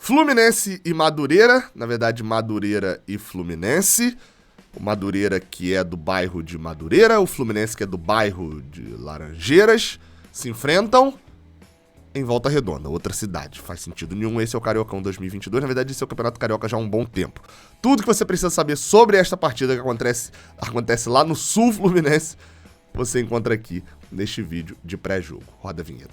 Fluminense e Madureira, na verdade Madureira e Fluminense. O Madureira que é do bairro de Madureira, o Fluminense que é do bairro de Laranjeiras, se enfrentam em Volta Redonda, outra cidade. Faz sentido nenhum, esse é o Cariocão 2022, na verdade esse é o Campeonato Carioca já há um bom tempo. Tudo que você precisa saber sobre esta partida que acontece lá no Sul Fluminense, você encontra aqui neste vídeo de pré-jogo. Roda a vinheta.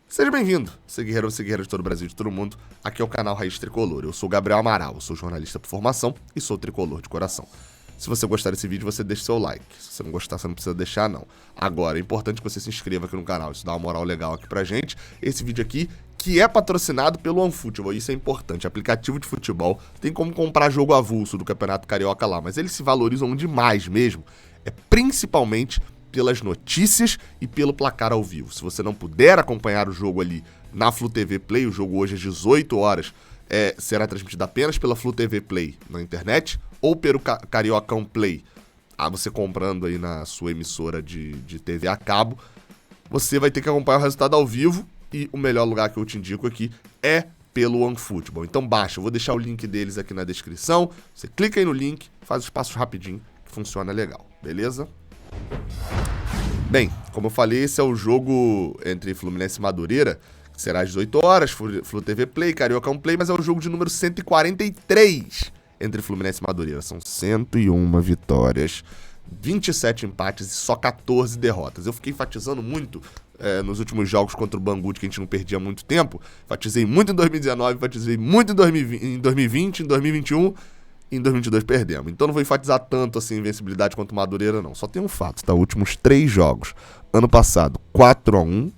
Seja bem-vindo, você guerreiro de todo o Brasil, de todo mundo. Aqui é o canal Raiz Tricolor. Eu sou o Gabriel Amaral, eu sou jornalista por formação e sou tricolor de coração. Se você gostar desse vídeo, você deixa seu like. Se você não gostar, você não precisa deixar, não. Agora, é importante que você se inscreva aqui no canal. Isso dá uma moral legal aqui pra gente. Esse vídeo aqui, que é patrocinado pelo OneFootball. Isso é importante. Aplicativo de futebol. Tem como comprar jogo avulso do Campeonato Carioca lá. Mas eles se valorizam demais mesmo. É principalmente pelas notícias e pelo placar ao vivo. Se você não puder acompanhar o jogo ali na Flu TV Play, o jogo hoje às 18 horas será transmitido apenas pela Flu TV Play na internet ou pelo Cariocão Play, você comprando aí na sua emissora de TV a cabo, você vai ter que acompanhar o resultado ao vivo e o melhor lugar que eu te indico aqui é pelo OneFootball. Então baixa, eu vou deixar o link deles aqui na descrição, você clica aí no link, faz os passos rapidinho, que funciona legal, beleza? Bem, como eu falei, esse é o jogo entre Fluminense e Madureira, que será às 18 horas, Flu TV Play, Cariocão Play, mas é o jogo de número 143 entre Fluminense e Madureira. São 101 vitórias, 27 empates e só 14 derrotas. Eu fiquei enfatizando muito nos últimos jogos contra o Bangu, que a gente não perdia muito tempo. Enfatizei muito em 2019, enfatizei muito em 2020, em 2021... em 2022 perdemos. Então não vou enfatizar tanto assim a invencibilidade quanto o Madureira, não. Só tem um fato, tá? Últimos 3 jogos. Ano passado, 4-1.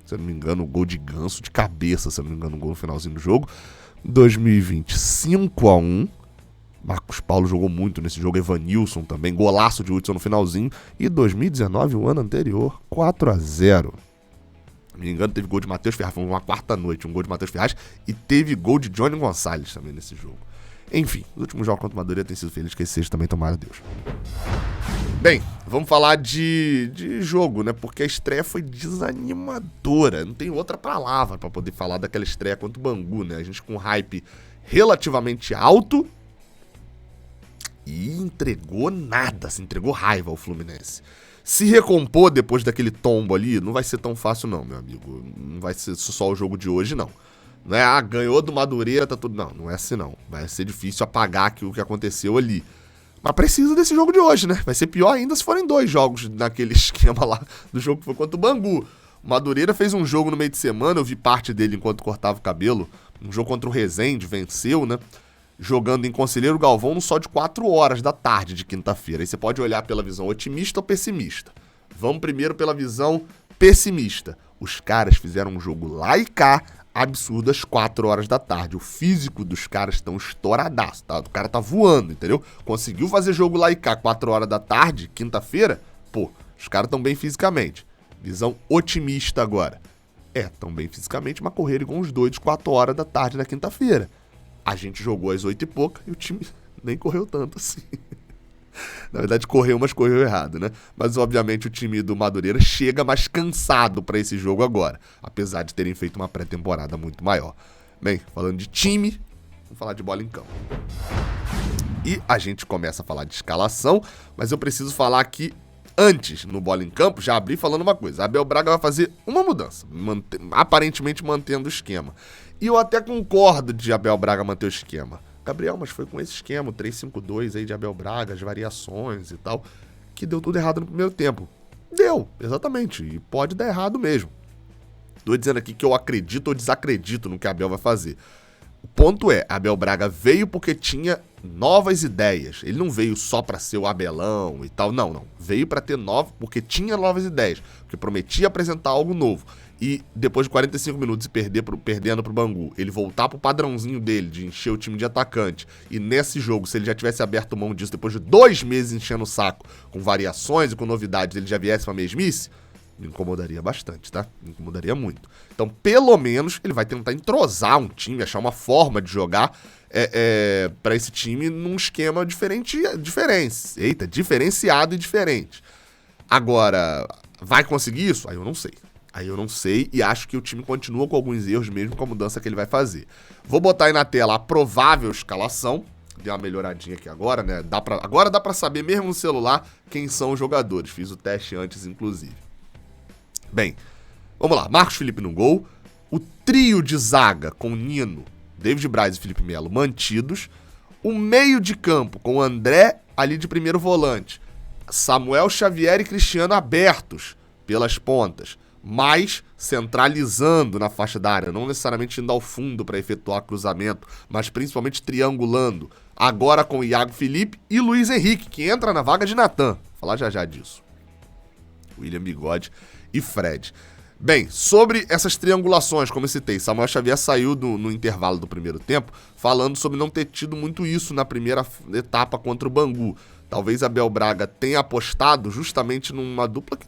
Se eu não me engano, gol de Ganso, de cabeça, se eu não me engano, gol no finalzinho do jogo. 2020, 5-1. Marcos Paulo jogou muito nesse jogo. Evanilson também. Golaço de Hudson no finalzinho. E 2019, o ano anterior, 4-0. Não me engano, teve gol de Matheus Ferraz. Foi uma quarta noite, um gol de Matheus Ferraz. E teve gol de Johnny Gonçalves também nesse jogo. Enfim, os últimos jogos contra o Madureira tem sido feliz, que esses também, tomara a Deus. Bem, vamos falar de jogo, né? Porque a estreia foi desanimadora. Não tem outra palavra pra poder falar daquela estreia contra o Bangu, né? A gente com um hype relativamente alto e entregou nada, se entregou raiva ao Fluminense. Se recompor depois daquele tombo ali, não vai ser tão fácil não, meu amigo. Não vai ser só o jogo de hoje, não. Não é, ganhou do Madureira, tá tudo... Não, não é assim não. Vai ser difícil apagar o que aconteceu ali. Mas precisa desse jogo de hoje, né? Vai ser pior ainda se forem 2 jogos naquele esquema lá do jogo que foi contra o Bangu. O Madureira fez um jogo no meio de semana, eu vi parte dele enquanto cortava o cabelo. Um jogo contra o Resende, venceu, né? Jogando em Conselheiro Galvão no sol de 4 horas da tarde de quinta-feira. Aí você pode olhar pela visão otimista ou pessimista. Vamos primeiro pela visão pessimista. Os caras fizeram um jogo lá e cá, absurdo, às 4 horas da tarde. O físico dos caras estão estouradaço, tá? O cara tá voando, entendeu? Conseguiu fazer jogo lá e cá, 4 horas da tarde, quinta-feira, pô, os caras estão bem fisicamente. Visão otimista agora. Estão bem fisicamente, mas correram igual uns doidos 4 horas da tarde na quinta-feira. A gente jogou às 8 e pouca e o time nem correu tanto assim. Na verdade, correu, mas correu errado, né? Mas, obviamente, o time do Madureira chega mais cansado para esse jogo agora, apesar de terem feito uma pré-temporada muito maior. Bem, falando de time, vamos falar de bola em campo. E a gente começa a falar de escalação, mas eu preciso falar aqui, antes, no bola em campo, já abri falando uma coisa. Abel Braga vai fazer uma mudança, aparentemente mantendo o esquema. E eu até concordo de Abel Braga manter o esquema. Gabriel, mas foi com esse esquema, o 3-5-2 aí de Abel Braga, as variações e tal, que deu tudo errado no primeiro tempo. Deu, exatamente, e pode dar errado mesmo. Tô dizendo aqui que eu acredito ou desacredito no que Abel vai fazer. O ponto é, Abel Braga veio porque tinha novas ideias. Ele não veio só pra ser o Abelão e tal, não. Veio pra ter porque tinha novas ideias, porque prometia apresentar algo novo. E depois de 45 minutos e perdendo pro Bangu, ele voltar pro padrãozinho dele, de encher o time de atacante, e nesse jogo, se ele já tivesse aberto mão disso depois de 2 meses enchendo o saco, com variações e com novidades, ele já viesse pra mesmice, me incomodaria bastante, tá? Me incomodaria muito. Então, pelo menos, ele vai tentar entrosar um time, achar uma forma de jogar pra esse time num esquema diferenciado e diferente. Agora, Vai conseguir isso? Aí eu não sei. Aí eu não sei e acho que o time continua com alguns erros mesmo com a mudança que ele vai fazer. Vou botar aí na tela a provável escalação. Dei uma melhoradinha aqui agora, né? Agora dá pra saber mesmo no celular quem são os jogadores. Fiz o teste antes, inclusive. Bem, vamos lá. Marcos Felipe no gol. O trio de zaga com Nino, David Braz e Felipe Melo mantidos. O meio de campo com André ali de primeiro volante. Samuel Xavier e Cristiano abertos pelas pontas, mas centralizando na faixa da área, não necessariamente indo ao fundo para efetuar cruzamento, mas principalmente triangulando. Agora com Iago Felipe e Luiz Henrique, que entra na vaga de Natan. Vou falar já disso. William Bigode e Fred. Bem, sobre essas triangulações, como eu citei, Samuel Xavier saiu no intervalo do primeiro tempo falando sobre não ter tido muito isso na primeira etapa contra o Bangu. Talvez Abel Braga tenha apostado justamente numa dupla que,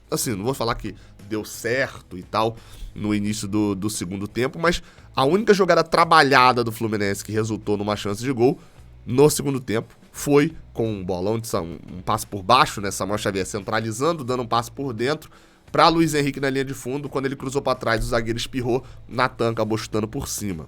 assim, não vou falar que deu certo e tal no início do segundo tempo, mas a única jogada trabalhada do Fluminense que resultou numa chance de gol no segundo tempo foi com um bolão, um passe por baixo, né? Samuel Xavier centralizando, dando um passe por dentro para Luiz Henrique na linha de fundo. Quando ele cruzou para trás, o zagueiro espirrou, Natan acabou chutando por cima.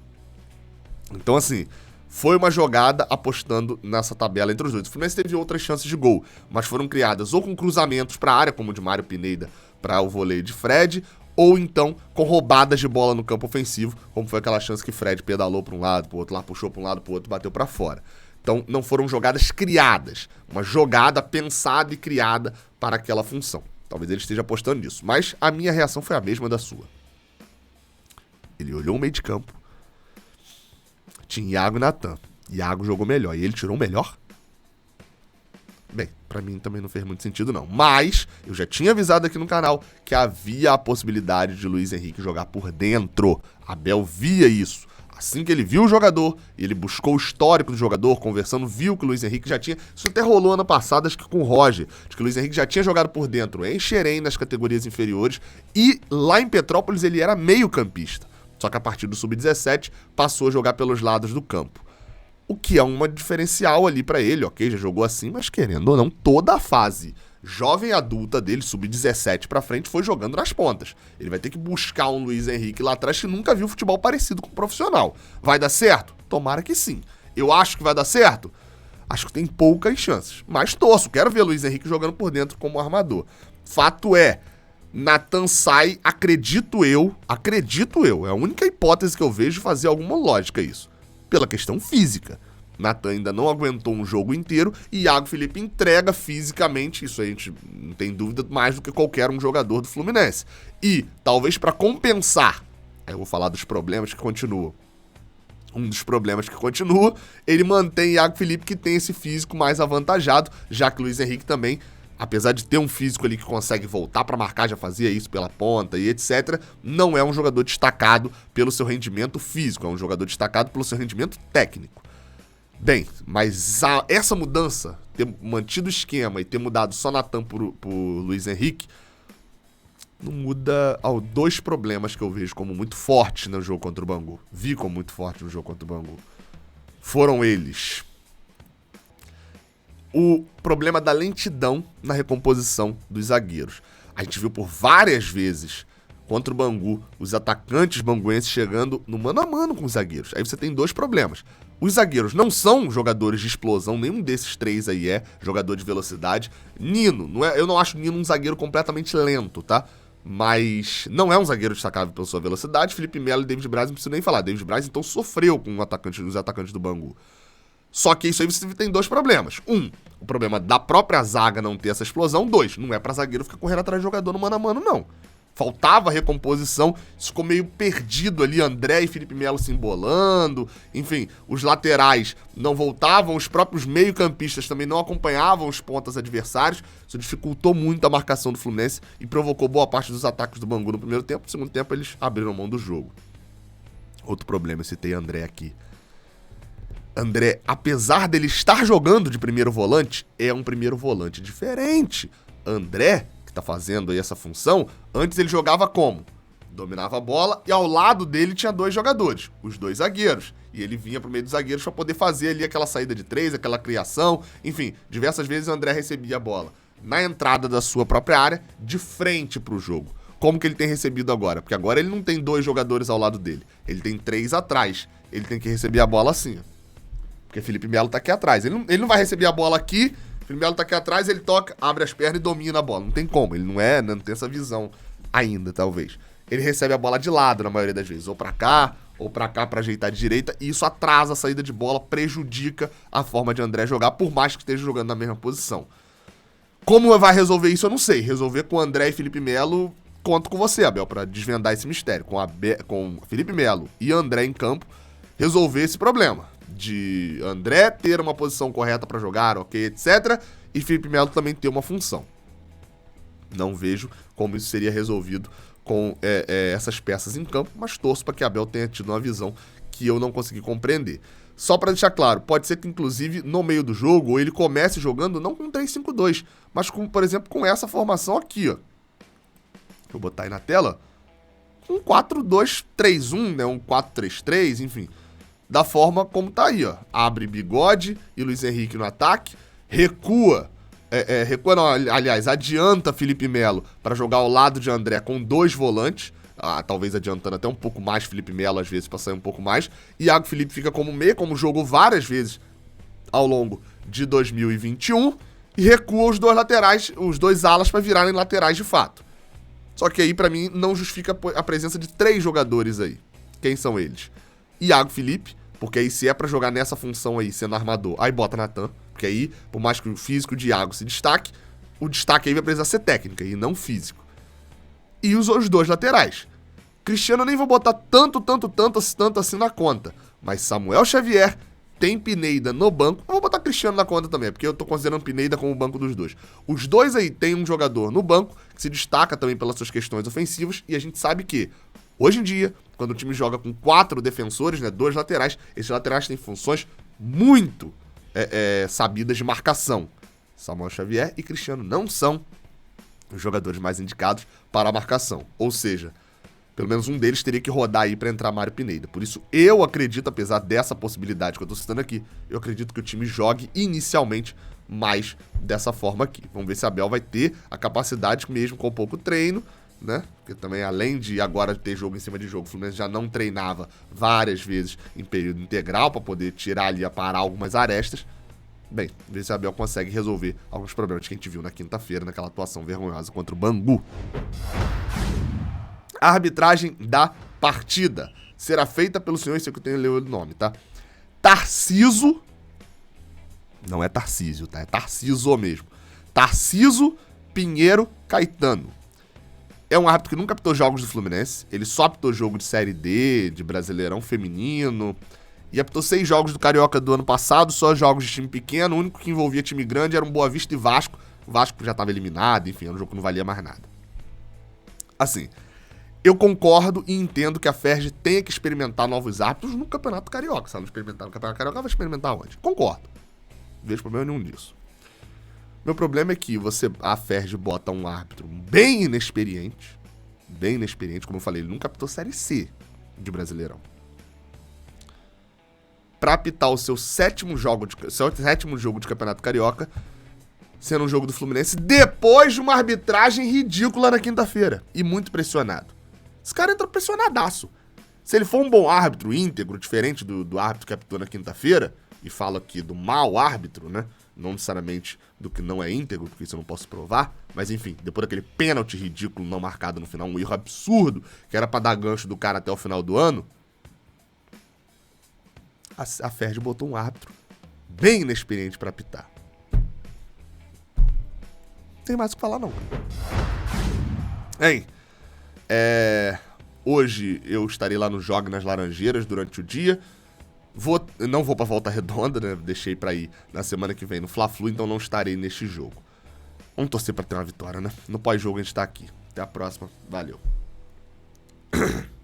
Então, assim, foi uma jogada apostando nessa tabela entre os dois. O Fluminense teve outras chances de gol, mas foram criadas ou com cruzamentos para a área, como o de Mário Pineda para o voleio de Fred, ou então com roubadas de bola no campo ofensivo, como foi aquela chance que Fred pedalou para um lado, para o outro, lá puxou para um lado, para o outro, bateu para fora. Então, não foram jogadas criadas, uma jogada pensada e criada para aquela função. Talvez ele esteja apostando nisso, mas a minha reação foi a mesma da sua. Ele olhou o meio de campo, tinha Iago e Natan. Iago jogou melhor, e ele tirou o melhor? Bem, pra mim também não fez muito sentido não, mas eu já tinha avisado aqui no canal que havia a possibilidade de Luiz Henrique jogar por dentro. Abel via isso. Assim que ele viu o jogador, ele buscou o histórico do jogador, conversando, viu que o Luiz Henrique já tinha... Isso até rolou ano passado, acho que com o Roger, de que o Luiz Henrique já tinha jogado por dentro em Xerém, nas categorias inferiores, e lá em Petrópolis ele era meio campista. Só que a partir do Sub-17 passou a jogar pelos lados do campo. O que é uma diferencial ali pra ele, ok, já jogou assim, mas querendo ou não, toda a fase jovem adulta dele, Sub-17 pra frente, foi jogando nas pontas. Ele vai ter que buscar um Luiz Henrique lá atrás que nunca viu futebol parecido com o profissional. Vai dar certo? Tomara que sim. Eu acho que vai dar certo? Acho que tem poucas chances. Mas torço, quero ver Luiz Henrique jogando por dentro como armador. Fato é, Natan sai, acredito eu, é a única hipótese que eu vejo de fazer alguma lógica isso. Pela questão física. Natan ainda não aguentou um jogo inteiro e Iago Felipe entrega fisicamente, isso a gente não tem dúvida, mais do que qualquer um jogador do Fluminense. E, talvez para compensar, aí eu vou falar dos problemas que continuam. Um dos problemas que continua, ele mantém Iago Felipe, que tem esse físico mais avantajado, já que Luiz Henrique também, apesar de ter um físico ali que consegue voltar para marcar, já fazia isso pela ponta e etc., não é um jogador destacado pelo seu rendimento físico, é um jogador destacado pelo seu rendimento técnico. Bem, mas essa mudança, ter mantido o esquema e ter mudado só Natan por Luiz Henrique, não muda aos dois problemas que eu vejo como muito fortes no jogo contra o Bangu. Vi como muito forte no jogo contra o Bangu. Foram eles: o problema da lentidão na recomposição dos zagueiros. A gente viu por várias vezes contra o Bangu os atacantes banguenses chegando no mano a mano com os zagueiros. Aí você tem dois problemas. Os zagueiros não são jogadores de explosão, nenhum desses três aí é jogador de velocidade. Nino, eu não acho Nino um zagueiro completamente lento, tá? Mas não é um zagueiro destacável pela sua velocidade. Felipe Melo e David Braz não preciso nem falar. David Braz então sofreu com os atacantes do Bangu. Só que isso aí você tem dois problemas. O problema da própria zaga não ter essa explosão. 2, não é pra zagueiro ficar correndo atrás de jogador no mano a mano, não. Faltava recomposição, isso ficou meio perdido ali, André e Felipe Melo se embolando, enfim, os laterais não voltavam, os próprios meio-campistas também não acompanhavam os pontas adversários, isso dificultou muito a marcação do Fluminense e provocou boa parte dos ataques do Bangu no primeiro tempo. No segundo tempo eles abriram mão do jogo. Outro problema, eu citei André aqui. André, apesar dele estar jogando de primeiro volante, é um primeiro volante diferente. André, que tá fazendo aí essa função, antes ele jogava como? Dominava a bola e ao lado dele tinha dois jogadores, os dois zagueiros. E ele vinha pro meio dos zagueiros para poder fazer ali aquela saída de 3, aquela criação. Enfim, diversas vezes o André recebia a bola na entrada da sua própria área, de frente pro jogo. Como que ele tem recebido agora? Porque agora ele não tem 2 jogadores ao lado dele. Ele tem 3 atrás. Ele tem que receber a bola assim, ó. Porque Felipe Melo tá aqui atrás. Ele não vai receber a bola aqui, Felipe Melo tá aqui atrás, ele toca, abre as pernas e domina a bola. Não tem como, ele não tem essa visão ainda, talvez. Ele recebe a bola de lado na maioria das vezes, ou pra cá pra ajeitar de direita, e isso atrasa a saída de bola, prejudica a forma de André jogar, por mais que esteja jogando na mesma posição. Como vai resolver isso, eu não sei. Resolver com André e Felipe Melo, conto com você, Abel, pra desvendar esse mistério. Com Felipe Melo e André em campo, resolver esse problema de André ter uma posição correta pra jogar, ok, etc. E Felipe Melo também ter uma função. Não vejo como isso seria resolvido com essas peças em campo, mas torço para que Abel tenha tido uma visão que eu não consegui compreender. Só para deixar claro, pode ser que inclusive no meio do jogo ele comece jogando não com 3-5-2, mas com, por exemplo, com essa formação aqui, ó. Vou botar aí na tela. Um 4-2-3-1, né? Um 4-3-3, enfim. Da forma como tá aí, ó. Abre Bigode e Luiz Henrique no ataque. Recua. Adianta Felipe Melo para jogar ao lado de André com 2 volantes. Talvez adiantando até um pouco mais Felipe Melo, às vezes, para sair um pouco mais. Iago Felipe fica como meia, como jogou várias vezes ao longo de 2021. E recua os 2 laterais, os 2 alas para virarem laterais de fato. Só que aí, pra mim, não justifica a presença de 3 jogadores aí. Quem são eles? Iago Felipe, porque aí se é pra jogar nessa função aí, sendo armador, aí bota Natan. Porque aí, por mais que o físico de Iago se destaque, o destaque aí vai precisar ser técnica e não físico. E os 2 laterais. Cristiano eu nem vou botar tanto assim na conta. Mas Samuel Xavier tem Pineda no banco. Eu vou botar Cristiano na conta também, porque eu tô considerando Pineda como o banco dos 2. Os 2 aí tem um jogador no banco que se destaca também pelas suas questões ofensivas. E a gente sabe que, hoje em dia, quando o time joga com 4 defensores, né, 2 laterais, esses laterais têm funções muito sabidas de marcação. Samuel Xavier e Cristiano não são os jogadores mais indicados para a marcação. Ou seja, pelo menos um deles teria que rodar aí para entrar Mário Pineda. Por isso, eu acredito, apesar dessa possibilidade que eu tô citando aqui, eu acredito que o time jogue inicialmente mais dessa forma aqui. Vamos ver se a Abel vai ter a capacidade, mesmo com pouco treino, né? Porque também, além de agora ter jogo em cima de jogo, o Fluminense já não treinava várias vezes em período integral para poder tirar ali, parar algumas arestas. Bem, ver se a Abel consegue resolver alguns problemas que a gente viu na quinta-feira, naquela atuação vergonhosa contra o Bangu. A arbitragem da partida será feita pelo senhor, esse aqui eu tenho que ler o nome, tá? Tarciso, não é Tarcísio, tá? É Tarciso mesmo. Tarciso Pinheiro Caetano. É um árbitro que nunca apitou jogos do Fluminense, ele só apitou jogo de Série D, de Brasileirão Feminino, e apitou 6 jogos do Carioca do ano passado, só jogos de time pequeno, o único que envolvia time grande era um Boa Vista e Vasco, o Vasco já estava eliminado, enfim, era um jogo que não valia mais nada. Assim, eu concordo e entendo que a Ferg tenha que experimentar novos árbitros no Campeonato Carioca. Se ela não experimentar no Campeonato Carioca, ela vai experimentar onde? Concordo. Não vejo problema nenhum nisso. Meu problema é que a Ferg bota um árbitro bem inexperiente, como eu falei, ele nunca apitou Série C de Brasileirão, pra apitar o seu sétimo jogo de Campeonato Carioca, sendo um jogo do Fluminense, depois de uma arbitragem ridícula na quinta-feira, e muito pressionado. Esse cara entra pressionadaço. Se ele for um bom árbitro íntegro, diferente do árbitro que apitou na quinta-feira, e falo aqui do mau árbitro, né? Não necessariamente do que não é íntegro, porque isso eu não posso provar, mas enfim, depois daquele pênalti ridículo não marcado no final, um erro absurdo, que era pra dar gancho do cara até o final do ano, a Ferg botou um árbitro bem inexperiente pra apitar. Não tem mais o que falar, não. Hein? Hoje eu estarei lá no Jogue nas Laranjeiras durante o dia. Não vou pra Volta Redonda, né? Deixei pra ir na semana que vem no Fla-Flu, então não estarei neste jogo. Vamos torcer pra ter uma vitória, né? No pós-jogo a gente tá aqui. Até a próxima. Valeu.